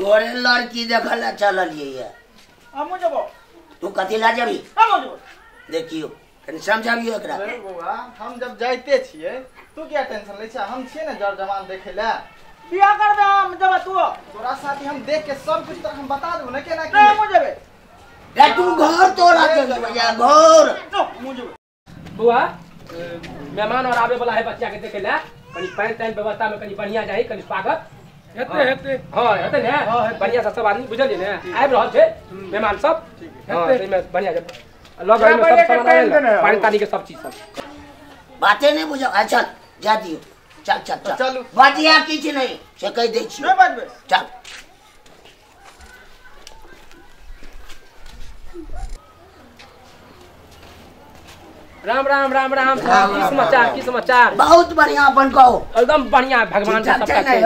तोरे लड़की देखल चलिए ये हम जबो तू कथी ला जबी हम जबो देखियो कनी समझाबियो एकरा बउआ हम जब जाइते छिए तू क्या टेंशन ले छ हम छिए ना जर जवान देखे ला बियाह करबे हम जब तू तोरा साथी हम देख के सब कुछ तोरा हम बता देबो ना केना नहीं हम जबे रे तू घर तोड़ा के बजा घर नो हम जबे बुआ मेहमान और आवे वाला है बच्चा के देखे ला कनी पैन तैन व्यवस्था में कनी बढ़िया जाई कनी स्वागत हेते हां हेते ने बढ़िया सब आदमी बुझलिए ने आबि रहल छै मेहमान सब हां एमे बढ़िया लग में सब सामान पानी तानी के सब चीज सब बातें नहीं बुझो अच्छा जा दियो चल चल चल चलू बातिया किछ नहीं से कह दै छी नहीं बाजबे चल राम राम राम राम की समाचार बहुत बढ़िया अपन कहो एकदम बढ़िया भगवान का सबका छै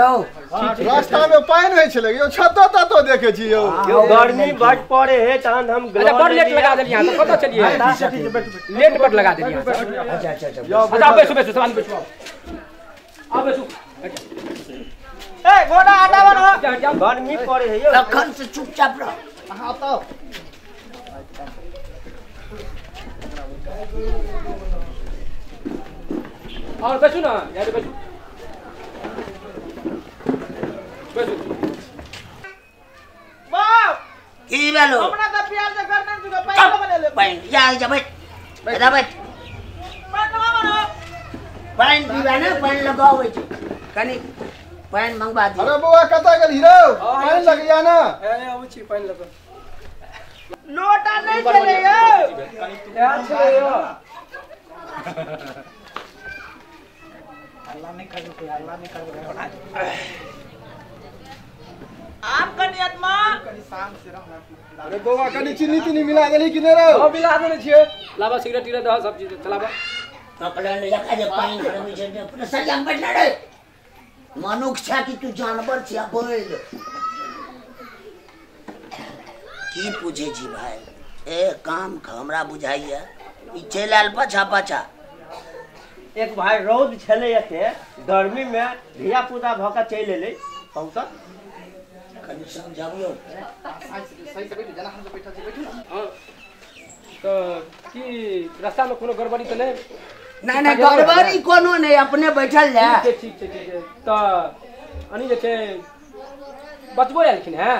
रास्ता में पानी होय छले यो छतो ततो देखे छी यो गर्मी बड पड़े है तहन हम अच्छा बड़ लेट लगा देलिए तो कत चलिए लेट बड़ लगा देलिए अच्छा अच्छा अच्छा अच्छा बैठो बैठो सब बैठो आ बैठो ए घोड़ा आटा बनो गर्मी पड़े है यो अखन से चुपचाप रह हां तो और बैठो ना यार बैठो बैठो बाप की भेलो हमरा त प्यार से करने तू पैसा बने ले बैठ जा बैठ बैठ बैठ बनो पानी पीबा ना पानी लगावे छै कनी पानी मंगवा दी अरे बुआ कता गेल हीरो पानी लगिया ना ए आउ छी पानी लगा लोटा नहीं चले यो यार चले यो अल्लाह नहीं कर आपका नियत मां अरे बुआ कनी चीनी तीनी मिला देली कि नै रे हां मिला देने छिए लावा सिगरेट टिगरेट दह सब चीज चलाबा पकड़ा ले लगा दे पानी में जे अपने सरिया में बैठ रे मनुष्य छा कि तू जानवर छिया बोल की पूछे छी भाई ए काम हमरा बुझाइया ई चल आल पछा पछा एक भाई रौद छले एते गर्मी में धिया पुता भका चल एले पहुंच कनी समझाबियो सही से बैठ जना हम बैठा छी बैठू ना हां तो की रास्ता में कोनो गड़बड़ी त नहीं ना गड़बड़ी कोनो नहीं अपने बैठल जा ठीक है तो अनी जे छै बचबो आलखिन है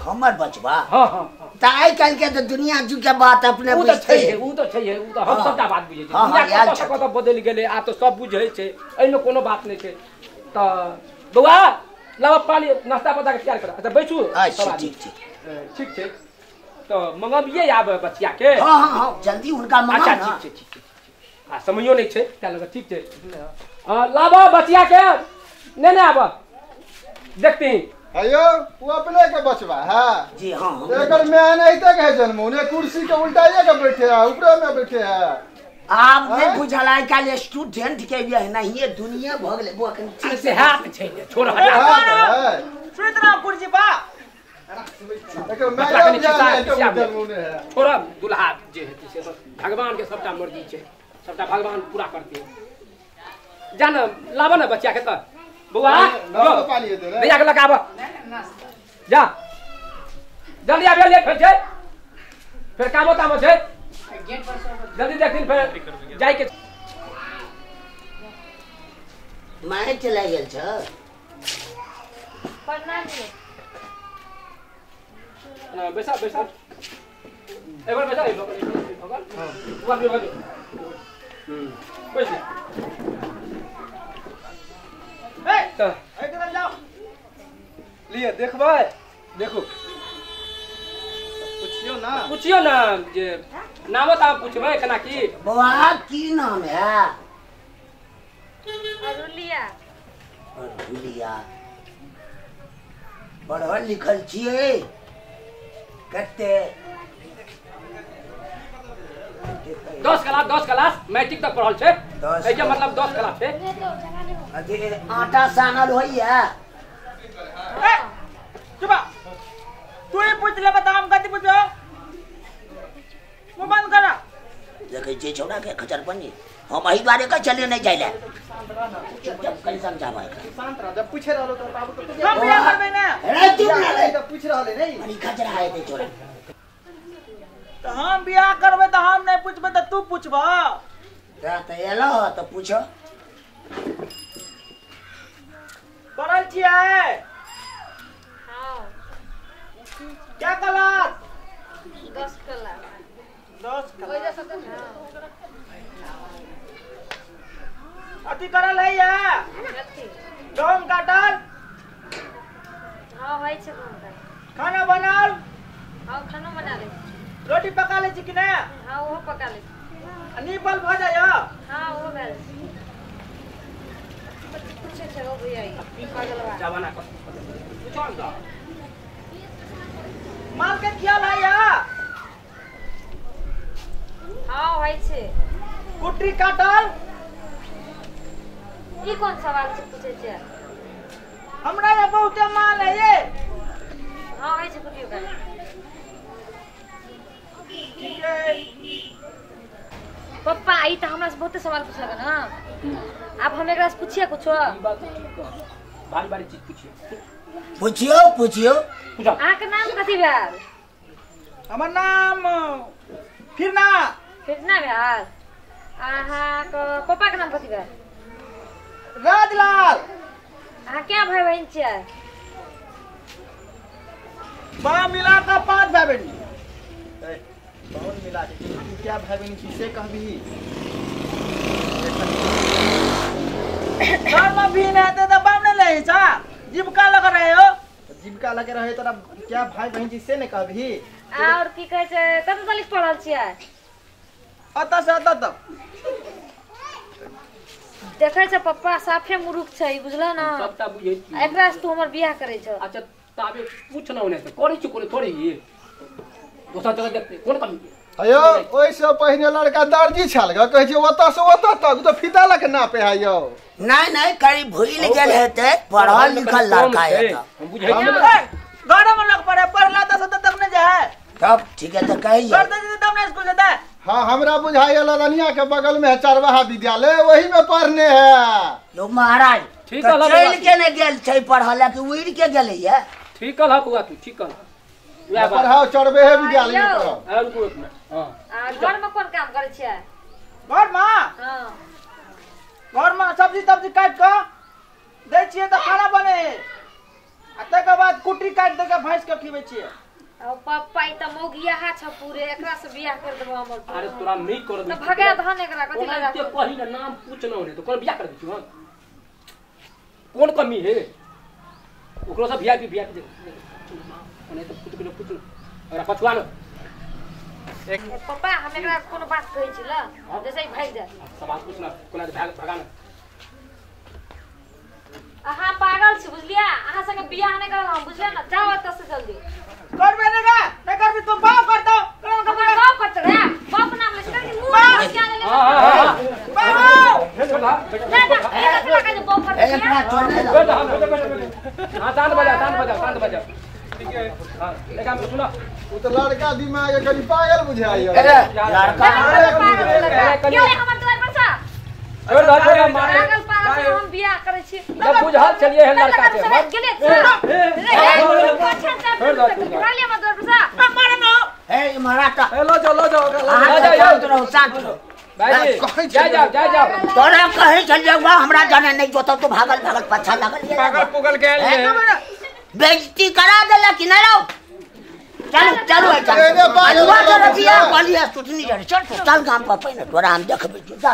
हमर बचबा हां हां त आई काल के तो दुनिया जु के बात अपने बुझते उ तो छै उ तो हम सबटा बात बुझै छी हां हां यार कत बदल गेलै आ तो सब बुझै छै एमे कोनो बात नहीं छै तो बउआ लावा पानी नाश्ता पता के तैयार कर अच्छा बैठू अच्छा ठीक छै तो मंगबिए आब बचिया के हां हां हां जल्दी उनका मंगा अच्छा ठीक छै आ समयो नहीं छै त्या लगा ठीक छै लावा बचिया के ने आब देखती अयो वो अपने के बचवा है जी हां एकर मैं नहीं तक है जन्म ने कुर्सी के उल्टाइए के बैठे है ऊपर में बैठे है आप ने बुझल आई काल स्टूडेंट के भी है नहीं ये दुनिया भगले वो कन ठीक से हाथ छै छोड़ सुनित ना कुर्सी बा एकर मैं जन्म ने है छोड़ दुल्हा जे हेतै से भगवान के सबटा मर्जी छै सबटा भगवान पूरा करते जान लाबा ना बच्चा के त बुआ ना पानी दे रे भैया के लगाब जा जल्दी आबे लेट छै फिर कामो तामो छै जल्दी देखिन फिर जाय के मैं चला गेल छ पढ़ना नहीं बैसा बैसा एक बार बैसा होगा हां वो भी बैठ ए तो इधर जाओ लिए देखबे देखो पूछियो ना जे नाम त पूछबे केना की बुआ की नाम है अरुलिया अरुलिया पढ़ल लिखल छिए कते 10 क्लास मैट्रिक तक पढ़ल छै एके मतलब 10 क्लास छै अरे आटा सानल होइया ए चुप तू ही पूछ ले बता हम कति पूछो वो बंद करा देखे जे छोड़ा के खचर बनी हम एही द्वारे का चले नहीं जाइले चुपचाप कल समझावा शांत रह जब पूछे रहलो तो बाबू तो हम बियाह करबे ना अरे चुप ना रे तो पूछ रहले नहीं मनी खचर आए थे छोड़ा तो हम बियाह करबे तो हम नहीं पूछबे तो तू पूछबा तो एलो तो पूछो पढ़ल छियै हाँ क्या क्लास 10 क्लास 10 कोई जा सकते हैं अति करल है या कथी गहूम काटल हाँ है छै कोन खाना बनल हाँ खाना बना ले रोटी पका ले छी कि ना हाँ वो पका ले निपल भ जाय हाँ वो भेल पूछे छै ओ भैया पागलवा जवाना कर चल जा माल के ख्याल है या हाँ है छै कुट्टी काटल ई कोन सवाल से पूछे छै हमरा यहाँ बहुते माल है ये हाँ है छै कुटियो का ठीक है पप्पा आई तो हमरा से बहुते सवाल पूछलक ना आप हम एकरा से पूछिए कुछो ई बात बारी बारी चीज पूछिए पूछियो पूछियो पूछो अहाँ के नाम कथी भेल हमर नाम फिरना कितना भेल अहाँ के पप्पा के नाम कथी भेल राजलाल अहाँ क्या भाई बहन छियै बा मिला का 5 भाई बहन बहुत मिला के तू क्या भाई बहन किसे कहबी घर में भी नहीं तो बामने ले छा जीविका लग रहे हो जीविका लगे रहे तोरा क्या भाई बहन जी से ने कहबी और की कहै छै कत तक पढ़ल छियै अत से अत तक देखै छै पप्पा साफे मुरुख छै बुझलो ना सबटा बुझै छी एकरा से तू हमर बियाह करै छ अच्छा ताबे पूछना होने से करै छी कोने थोड़ी ये दोसर जगह देखते कोन कमी अयो ओइ से पहिने लड़का दर्जी छल ग कहै छै ओतऽ से ओतऽ तक तो फिता लक नापे है यो नहीं कहीं भूल गेल हेते पढ़ल लिखल लड़का है हम बुझै छी घर में लग पड़े पढ़ला 10 तक नहीं जाए तब ठीक है तो कहिए कर दे तब ना स्कूल जाता है हाँ हमरा बुझाइए लदनिया के बगल में है चरवाहा विद्यालय वही में पढ़ने है लोग महाराज ठीक तो है, चल के ने गेल छै पढ़ल कि उड़ के गेलै है ठीक कल हुआ तू ठीक कल वह बात पढ़ाओ चरवाहे विद्यालय में पढ़ाओ है रुको एक मिनट हां आ घर में कोन काम करै छियै घर में हां घर में सब्जी तब्जी काट के दे छिए तो खाना बने आ तकर बाद कुट्टी काट दे के भैंस के खिबै छिए आ पप्पा ई त मौगिया हा छ पूरे एकरा से बियाह कर देबो हमर अरे तोरा नहीं कर त भगा धन एकरा कथि कोना लगा ते कही ना नाम पूछना होने तो कोन बियाह कर दी हां कौन कमी है ओकरो सब वीआईपी दे ओने तो कुछ अगर पछुआ न पप्पा हम एकरा कोनो बात कहै छी ल जैसे ही भाग जाए सवाल पूछना कोना भगा न अहाँ पागल छी बुझलिया अहाँ संगे बियाह नहीं करल हम बुझलिया ना जाओ एत से जल्दी करबे नहीं का नहीं करबी तुम बाप कर दो हमर बाप करत रे बाप नाम ले कर मुंह क्या ले हां बाप चला ना एक लगा के बाप करत एकरा छोड़ दे बेटा हां तान बजा ठीक है हां लेकिन हम सुनो वो तो लड़का दिमाग कनी पागल बुझाइए अरे लड़का क्यों हमर द्वार पर सा छोड़ दो मारे पागल हम बियाह करै छी जब बुझल चलिए है लड़का के सब गेले खाली हमर द्वार पर सा मारे ना ए महाराज लो जाओ रहो शांत रहो भाई जाओ तोरा कहे चल जाऊंगा हमरा जाने नहीं जोता तो भागल पछा लागल पागल पुगल गेल बेइज्जती करा देला कि ना रहो चलो अरे बाप रे, अलवा तो रतिया बलिया सुटनी चल काम पर पहिने तोरा हम देखबे जा